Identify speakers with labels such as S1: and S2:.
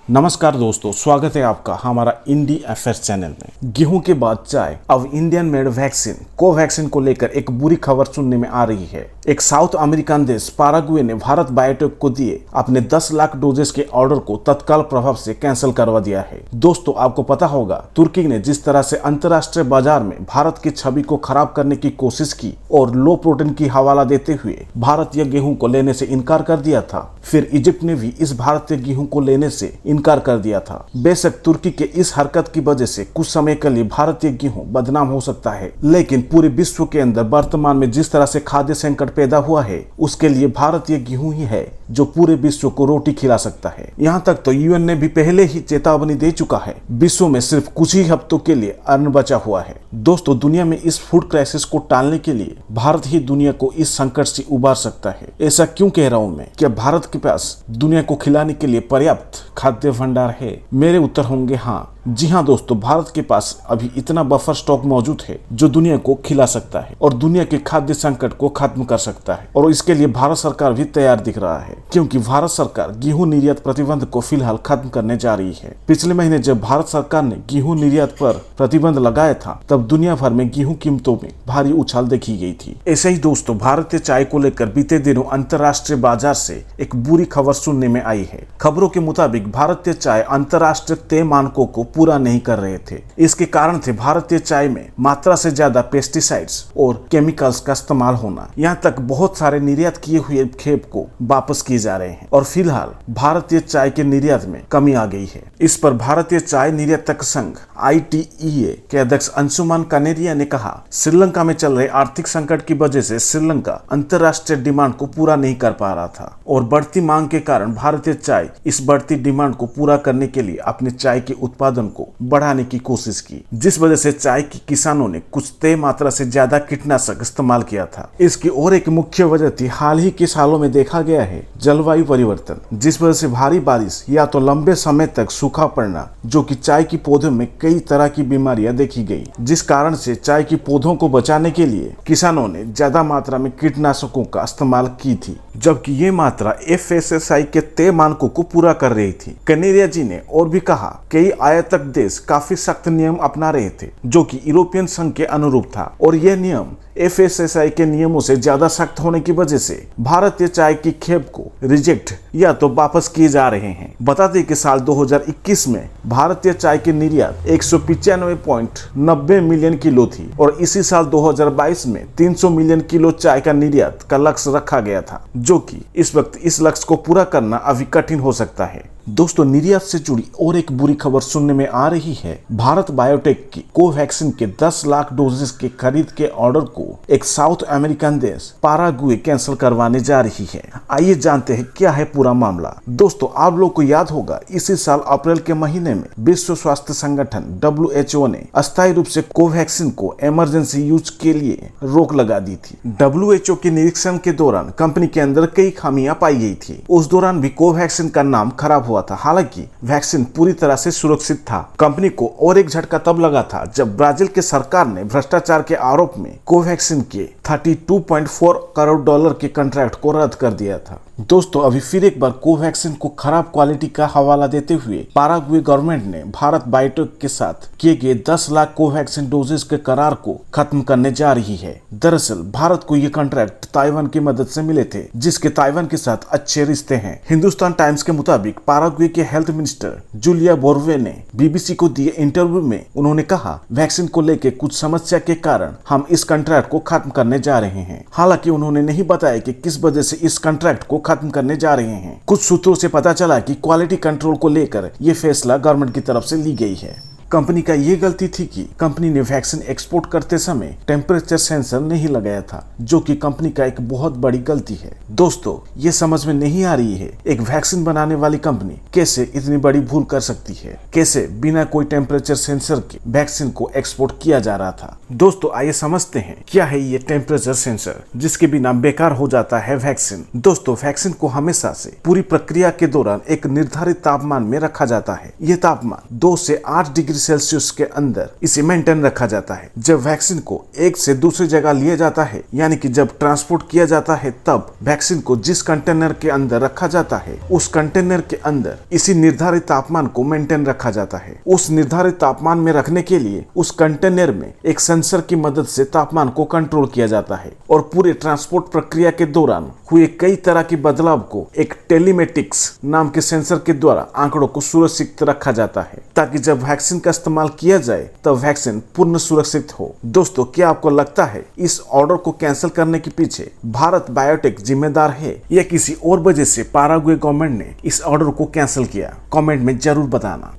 S1: नमस्कार दोस्तों, स्वागत है आपका हमारा इंडी अफेयर्स चैनल में। गेहूं के बाद चाय, अब इंडियन मेड वैक्सीन कोवैक्सीन को लेकर एक बुरी खबर सुनने में आ रही है। एक साउथ अमेरिकन देश पाराग्वे ने भारत बायोटेक को दिए अपने 10 लाख डोजेस के ऑर्डर को तत्काल प्रभाव से कैंसिल करवा दिया है। दोस्तों, आपको पता होगा तुर्की ने जिस तरह से अंतर्राष्ट्रीय बाजार में भारत की छवि को खराब करने की कोशिश की और लो प्रोटीन की हवाला देते हुए भारतीय गेहूं को लेने से इनकार कर दिया था, फिर इजिप्ट ने भी इस भारतीय गेहूं को लेने से इनकार कर दिया था। बेशक तुर्की के इस हरकत की वजह से कुछ समय के लिए भारतीय गेहूं बदनाम हो सकता है, लेकिन पूरे विश्व के अंदर वर्तमान में जिस तरह से खाद्य संकट पैदा हुआ है, उसके लिए भारतीय गेहूं ही है जो पूरे विश्व को रोटी खिला सकता है। यहाँ तक तो यूएन ने भी पहले ही चेतावनी दे चुका है। विश्व में सिर्फ कुछ ही हफ्तों के लिए अन्न बचा हुआ है। दोस्तों, दुनिया में इस फूड क्राइसिस को टालने के लिए भारत ही दुनिया को इस संकट से उबार सकता है। ऐसा क्यों कह रहा हूँ मैं? क्या भारत के पास दुनिया को खिलाने के लिए पर्याप्त खाद्य भंडार है? मेरे उत्तर होंगे हाँ। जी हाँ दोस्तों, भारत के पास अभी इतना बफर स्टॉक मौजूद है जो दुनिया को खिला सकता है और दुनिया के खाद्य संकट को खत्म कर सकता है। और इसके लिए भारत सरकार भी तैयार दिख रहा है, क्योंकि भारत सरकार गेहूं निर्यात प्रतिबंध को फिलहाल खत्म करने जा रही है। पिछले महीने जब भारत सरकार ने गेहूं निर्यात पर प्रतिबंध लगाया था, तब दुनिया भर में गेहूं कीमतों में भारी उछाल देखी गई थी। ऐसे ही दोस्तों, भारतीय चाय को लेकर बीते दिनों अंतर्राष्ट्रीय बाजार से एक बुरी खबर सुनने में आई है। खबरों के मुताबिक भारतीय चाय अंतर्राष्ट्रीय तय मानकों को पूरा नहीं कर रहे थे। इसके कारण थे भारतीय चाय में मात्रा से ज्यादा पेस्टिसाइड्स और केमिकल्स का इस्तेमाल होना। यहाँ तक बहुत सारे निर्यात किए हुए खेप को वापस किए जा रहे हैं और फिलहाल भारतीय चाय के निर्यात में कमी आ गई है। इस पर भारतीय चाय निर्यातक संघ ITEA के अध्यक्ष अंशुमान कनेरिया ने कहा, श्रीलंका में चल रहे आर्थिक संकट की वजह से श्रीलंका अंतर्राष्ट्रीय डिमांड को पूरा नहीं कर पा रहा था और बढ़ती मांग के कारण भारतीय चाय इस बढ़ती डिमांड को पूरा करने के लिए अपने चाय के उत्पादन को बढ़ाने की कोशिश की, जिस वजह से चाय के किसानों ने कुछ तय मात्रा से ज्यादा कीटनाशक इस्तेमाल किया था। इसकी और एक मुख्य वजह थी हाल ही के सालों में देखा गया है जलवायु परिवर्तन, जिस वजह से भारी बारिश या तो लंबे समय तक सूखा पड़ना, जो कि चाय की पौधों में कई तरह की बीमारियां देखी गई, जिस कारण से चाय की पौधों को बचाने के लिए किसानों ने ज्यादा मात्रा में कीटनाशकों का इस्तेमाल की थी, जबकि ये मात्रा FSSAI के तय मानकों को पूरा कर रही थी। कनेरिया जी ने और भी कहा, कई आयातक देश काफी सख्त नियम अपना रहे थे जो कि यूरोपियन संघ के अनुरूप था और यह नियम FSSAI के नियमों से ज्यादा सख्त होने की वजह से भारतीय चाय की खेप को रिजेक्ट या तो वापस किए जा रहे हैं। बता दें कि साल 2021 में भारतीय चाय की निर्यात 195.90 मिलियन किलो थी और इसी साल 2022 में 300 मिलियन किलो चाय का निर्यात का लक्ष्य रखा गया था, जो कि इस वक्त इस लक्ष्य को पूरा करना अभी कठिन हो सकता है। दोस्तों, निर्यात से जुड़ी और एक बुरी खबर सुनने में आ रही है। भारत बायोटेक की कोवैक्सीन के 10 लाख डोजेस के खरीद के ऑर्डर को एक साउथ अमेरिकन देश पाराग्वे कैंसिल करवाने जा रही है। आइए जानते हैं क्या है पूरा मामला। दोस्तों, आप लोग को याद होगा इसी साल अप्रैल के महीने में विश्व स्वास्थ्य संगठन WHO ने अस्थायी रूप से कोवैक्सीन को इमरजेंसी यूज के लिए रोक लगा दी थी। WHO के निरीक्षण के दौरान कंपनी के अंदर कई खामियां पाई गई थी। उस दौरान भी कोवैक्सीन का नाम खराब हुआ था। हालांकि वैक्सीन पूरी तरह से सुरक्षित था। कंपनी को और एक झटका तब लगा था जब ब्राजील के सरकार ने भ्रष्टाचार के आरोप में कोवैक्सीन के $32.4 करोड़ के कॉन्ट्रैक्ट को रद्द कर दिया था। दोस्तों, अभी फिर एक बार कोवैक्सीन को खराब क्वालिटी का हवाला देते हुए पाराग्वे गवर्नमेंट ने भारत बायोटेक के साथ किए गए 10 लाख कोवैक्सीन डोजेस के करार को खत्म करने जा रही है। दरअसल भारत को ये कॉन्ट्रैक्ट ताइवान की मदद से मिले थे, जिसके ताइवान के साथ अच्छे रिश्ते हैं। हिंदुस्तान टाइम्स के मुताबिक पाराग्वे के हेल्थ मिनिस्टर जूलिया बोर्वे ने BBC को दिए इंटरव्यू में उन्होंने कहा, वैक्सीन को लेकर कुछ समस्या के कारण हम इस कॉन्ट्रैक्ट को खत्म करने जा रहे हैं। हालांकि उन्होंने नहीं बताया कि किस वजह से इस कॉन्ट्रैक्ट को खत्म करने जा रहे हैं। कुछ सूत्रों से पता चला कि क्वालिटी कंट्रोल को लेकर यह फैसला गवर्नमेंट की तरफ से ली गई है। कंपनी का ये गलती थी कि कंपनी ने वैक्सीन एक्सपोर्ट करते समय टेम्परेचर सेंसर नहीं लगाया था, जो कि कंपनी का एक बहुत बड़ी गलती है। दोस्तों, ये समझ में नहीं आ रही है एक वैक्सीन बनाने वाली कंपनी कैसे इतनी बड़ी भूल कर सकती है। कैसे बिना कोई टेम्परेचर सेंसर के वैक्सीन को एक्सपोर्ट किया जा रहा था। दोस्तों, आइए समझते हैं क्या है ये टेम्परेचर सेंसर जिसके बिना बेकार हो जाता है वैक्सीन। दोस्तों, वैक्सीन को हमेशा से पूरी प्रक्रिया के दौरान एक निर्धारित तापमान में रखा जाता है। ये तापमान 2 से 8 डिग्री सेल्सियस के अंदर इसे मेंटेन रखा जाता है। जब वैक्सीन को एक से दूसरी जगह लिया जाता है, यानी कि जब ट्रांसपोर्ट किया जाता है, तब वैक्सीन को जिस कंटेनर के अंदर रखा जाता है उस कंटेनर के अंदर इसी निर्धारित तापमान को मेंटेन रखा जाता है। उस निर्धारित तापमान में रखने के लिए उस कंटेनर में एक सेंसर की मदद से तापमान को कंट्रोल किया जाता है और पूरे ट्रांसपोर्ट प्रक्रिया के दौरान हुए कई तरह के बदलाव को एक टेलीमेटिक्स नाम के सेंसर के द्वारा आंकड़ों को सुरक्षित रखा जाता है, ताकि जब वैक्सीन का इस्तेमाल किया जाए तब वैक्सीन पूर्ण सुरक्षित हो। दोस्तों, क्या आपको लगता है इस ऑर्डर को कैंसिल करने के पीछे भारत बायोटेक जिम्मेदार है या किसी और वजह से पैराग्वे गवर्नमेंट ने इस ऑर्डर को कैंसिल किया? कमेंट में जरूर बताना।